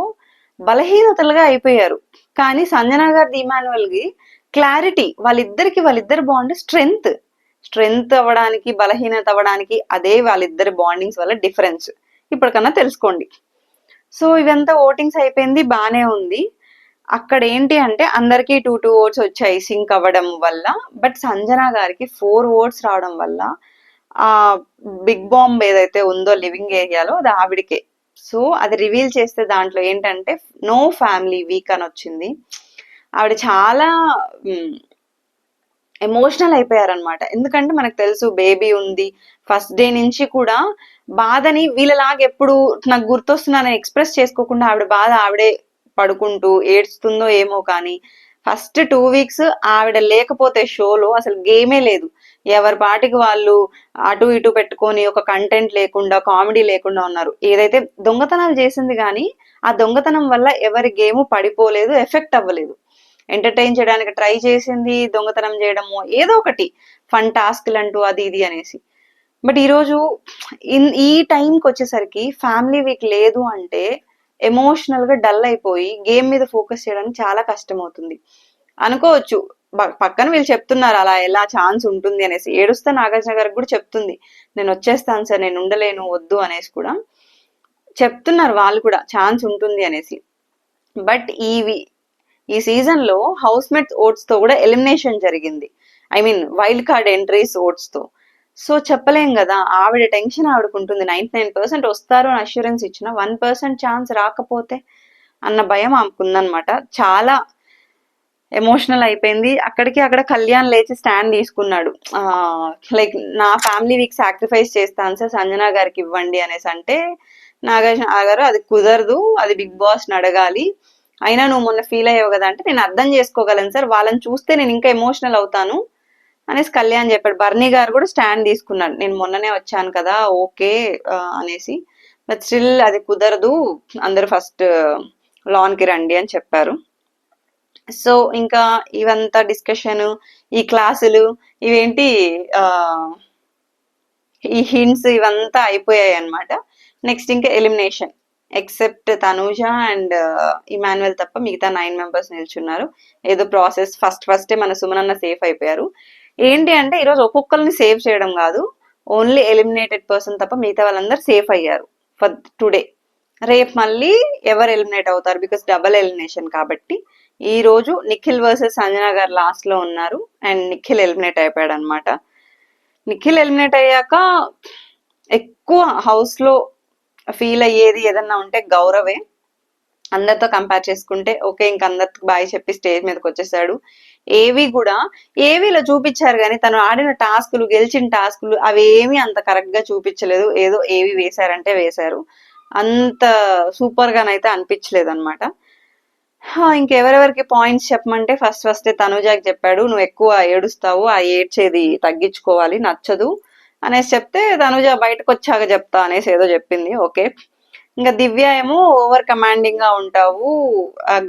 బలహీనతలుగా అయిపోయారు. కానీ సంజన గారి ఇమాన్యువల్ కి క్లారిటీ, వాళ్ళిద్దరి బాండ్ స్ట్రెంగ్త్ అవ్వడానికి, బలహీనత అవ్వడానికి అదే వాళ్ళిద్దరి బాండింగ్స్ వల్ల డిఫరెన్స్. ఇప్పటికన్నా తెలుసుకోండి. సో ఇదంతా ఓటింగ్స్ అయిపోయింది, బానే ఉంది. అక్కడ ఏంటి అంటే అందరికి 2 votes వచ్చాయి సింక్ అవ్వడం వల్ల. బట్ సంజన గారికి 4 votes రావడం వల్ల ఆ బిగ్ బాంబ్ ఏదైతే ఉందో లివింగ్ ఏరియాలో అది ఆవిడికే. సో అది రివీల్ చేస్తే దాంట్లో ఏంటంటే నో ఫ్యామిలీ వీక్ అని వచ్చింది. ఆవిడ చాలా ఎమోషనల్ అయిపోయారనమాట. ఎందుకంటే మనకు తెలుసు బేబీ ఉంది, ఫస్ట్ డే నుంచి కూడా బాధని వీళ్ళలాగా ఎప్పుడు నాకు గుర్తొస్తున్నానని ఎక్స్ప్రెస్ చేసుకోకుండా ఆవిడ బాధ ఆవిడే పడుకుంటూ ఏడుస్తుందో ఏమో కానీ ఫస్ట్ 2 weeks ఆవిడ లేకపోతే షోలో అసలు గేమే లేదు. ఎవరి పాటికి వాళ్ళు అటు ఇటు పెట్టుకొని ఒక కంటెంట్ లేకుండా కామెడీ లేకుండా ఉన్నారు. ఏదైతే దొంగతనాలు చేసింది కానీ ఆ దొంగతనం వల్ల ఎవరి గేమ్ పడిపోలేదు, ఎఫెక్ట్ అవ్వలేదు. ఎంటర్టైన్ చేయడానికి ట్రై చేసింది, దొంగతనం చేయడము ఏదో ఒకటి ఫన్ టాస్క్లు అంటూ అది ఇది అనేసి. బట్ ఈరోజు ఈ టైంకి వచ్చేసరికి ఫ్యామిలీ వీక్ లేదు అంటే ఎమోషనల్ గా డల్ అయిపోయి గేమ్ మీద ఫోకస్ చేయడానికి చాలా కష్టం అవుతుంది. అనుకోవచ్చు పక్కన వీళ్ళు చెప్తున్నారు అలా ఎలా ఛాన్స్ ఉంటుంది అనేసి. ఏడుస్తా నాగార్జున గారికి కూడా చెప్తుంది, నేను వచ్చేస్తాను సార్, నేను ఉండలేను వద్దు అనేసి కూడా చెప్తున్నారు వాళ్ళు కూడా ఛాన్స్ ఉంటుంది అనేసి. బట్ ఈ సీజన్ లో హౌస్ మేట్స్ ఓట్స్ తో కూడా ఎలిమినేషన్ జరిగింది. I mean wild card entries votes తో. సో చెప్పలేం కదా, ఆవిడ టెన్షన్ ఆవిడకుంటుంది. 99% వస్తారు అని అష్యూరెన్స్ ఇచ్చిన 1% ఛాన్స్ రాకపోతే అన్న భయం ఆమెకుందనమాట. చాలా ఎమోషనల్ అయిపోయింది. అక్కడ కళ్యాణ్ లేచి స్టాండ్ తీసుకున్నాడు. లైక్ నా ఫ్యామిలీ వీక్ సాక్రిఫైస్ చేస్తాను సార్, సంజన గారికి ఇవ్వండి అనేసి. అంటే నాగార్జున గారు అది కుదరదు, అది బిగ్ బాస్ ని అడగాలి, అయినా నువ్వు మొన్న ఫీల్ అయ్యావు కదా అంటే నేను అర్థం చేసుకోగలను సార్, వాళ్ళని చూస్తే నేను ఇంకా ఎమోషనల్ అవుతాను అనేసి కళ్యాణ్ చెప్పాడు. బర్నీ గారు కూడా స్టాండ్ తీసుకున్నాడు, నేను మొన్ననే వచ్చాను కదా ఓకే అనేసి. బట్ స్టిల్ అది కుదరదు, అందరూ ఫస్ట్ లాన్ కి రండి అని చెప్పారు. సో ఇంకా ఇవంతా డిస్కషన్, ఈ క్లాసులు ఇవేంటి ఈ హింట్స్ ఇవంతా అయిపోయాయి అనమాట. నెక్స్ట్ ఇంకా elimination. Except Tanuja and Emmanuel తప్ప మిగతా 9 members నిల్చున్నారు. ఏదో ప్రాసెస్ ఫస్టే మన సుమనన్న సేఫ్ అయిపోయారు. ఏంటి అంటే ఈరోజు ఒక్కొక్కరిని సేవ్ చేయడం కాదు, ఓన్లీ ఎలిమినేటెడ్ పర్సన్ తప్ప మిగతా వాళ్ళందరూ సేఫ్ అయ్యారు ఫర్ టుడే. రేపు మళ్ళీ ఎవరు ఎలిమినేట్ అవుతారు, బికాస్ డబల్ ఎలిమినేషన్ కాబట్టి. ఈ రోజు నిఖిల్ వర్సెస్ సంజన గారు లాస్ట్ లో ఉన్నారు అండ్ నిఖిల్ ఎలిమినేట్ అయిపోయాడు అనమాట. నిఖిల్ ఎలిమినేట్ అయ్యాక ఎక్కువ హౌస్ లో ఫీల్ అయ్యేది ఏదన్నా ఉంటే గౌరవే. అందరితో కంపేర్ చేసుకుంటే ఓకే, ఇంక అందరికి బాయ్ చెప్పి స్టేజ్ మీదకి వచ్చేసాడు. ఏవీలో చూపించారు కానీ తను ఆడిన టాస్కులు, గెలిచిన టాస్కులు అవేమీ అంత కరెక్ట్ గా చూపించలేదు. ఏదో ఏవి వేశారంటే వేశారు, అంత సూపర్ గానైతే అనిపించలేదు అనమాట. ఇంకెవరెవరికి పాయింట్స్ చెప్పమంటే ఫస్ట్ తనుజాకి చెప్పాడు, నువ్వు ఎక్కువ ఏడుస్తావు, ఆ ఏడ్చేది తగ్గించుకోవాలి, నచ్చదు అనేసి చెప్తే తనుజ బయటకు వచ్చాక చెప్తా అనేసి ఏదో చెప్పింది. ఓకే. ఇంకా దివ్య ఏమో ఓవర్ కమాండింగ్ గా ఉంటావు,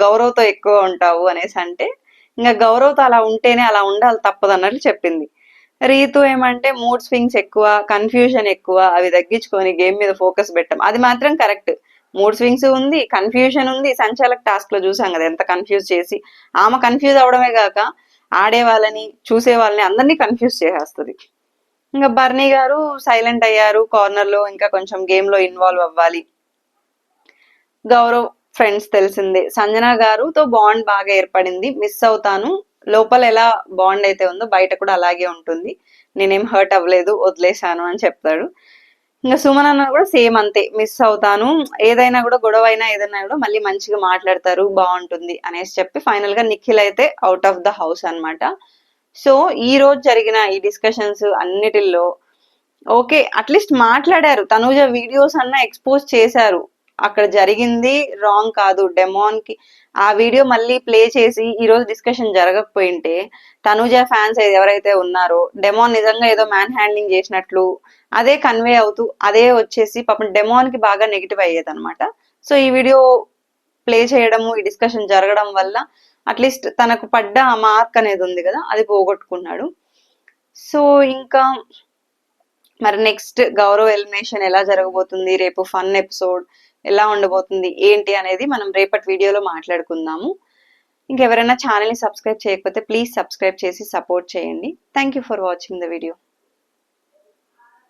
గౌరవ్తో ఎక్కువ ఉంటావు అనేసి అంటే, ఇంకా గౌరవ్తో అలా ఉంటేనే అలా ఉండాలి తప్పదు అన్నట్లు చెప్పింది. రీతు ఏమంటే మూడ్ స్వింగ్స్ ఎక్కువ, కన్ఫ్యూజన్ ఎక్కువ, అవి తగ్గించుకొని గేమ్ మీద ఫోకస్ పెట్టాం. అది మాత్రం కరెక్ట్. మూడ్ స్వింగ్స్ ఉంది, కన్ఫ్యూజన్ ఉంది. సంచాలక్ టాస్క్ లో చూసాం కదా ఎంత కన్ఫ్యూజ్ చేసి, ఆమె కన్ఫ్యూజ్ అవడమే కాక ఆడే వాళ్ళని చూసే వాళ్ళని అందరినీ కన్ఫ్యూజ్ చేసేస్తుంది. ఇంకా బర్నీ గారు సైలెంట్ అయ్యారు కార్నర్ లో, ఇంకా కొంచెం గేమ్ లో ఇన్వాల్వ్ అవ్వాలి. గౌరవ్ ఫ్రెండ్స్ తెలిసిందే. సంజన గారుతో బాండ్ బాగా ఏర్పడింది, మిస్ అవుతాను, లోపల ఎలా బాండ్ అయితే ఉందో బయట కూడా అలాగే ఉంటుంది, నేనేం హర్ట్ అవ్వలేదు, వదిలేశాను అని చెప్తాడు. ఇంకా సుమన్ అన్న కూడా సేమ్ అంతే, మిస్ అవుతాను, ఏదైనా కూడా గొడవ అయినా ఏదైనా కూడా మళ్ళీ మంచిగా మాట్లాడతారు, బాగుంటుంది అనేసి చెప్పి ఫైనల్ గా నిఖిల్ అయితే అవుట్ ఆఫ్ ద హౌస్ అనమాట. సో ఈ రోజు జరిగిన ఈ డిస్కషన్స్ అన్నిటిల్లో ఓకే అట్లీస్ట్ మాట్లాడారు, తనూజ వీడియోస్ అన్నా ఎక్స్పోజ్ చేశారు, అక్కడ జరిగింది రాంగ్ కాదు. డెమాన్ కి ఆ వీడియో మళ్ళీ ప్లే చేసి ఈ రోజు డిస్కషన్ జరగకపోయింటే తనూజ ఫ్యాన్స్ ఎవరైతే ఉన్నారో డెమాన్ నిజంగా ఏదో మ్యాన్ హ్యాండ్లింగ్ చేసినట్లు అదే కన్వే అవుతూ అదే వచ్చేసి పాపం డెమాన్ కి బాగా నెగిటివ్ అయ్యేది అనమాట. సో ఈ వీడియో ప్లే చేయడము, ఈ డిస్కషన్ జరగడం వల్ల అట్లీస్ట్ తనకు పడ్డ మార్క్ అనేది ఉంది కదా, అది పోగొట్టుకున్నాడు. సో ఇంకా మరి నెక్స్ట్ గౌరవ్ ఎలిమినేషన్ ఎలా జరగబోతుంది, రేపు ఫన్ ఎపిసోడ్ ఎలా ఉండబోతుంది ఏంటి అనేది మనం రేపటి వీడియోలో మాట్లాడుకుందాము. ఇంకెవరైనా ఛానల్ని సబ్స్క్రైబ్ చేయకపోతే ప్లీజ్ సబ్స్క్రైబ్ చేసి సపోర్ట్ చేయండి. Thank you for watching the video.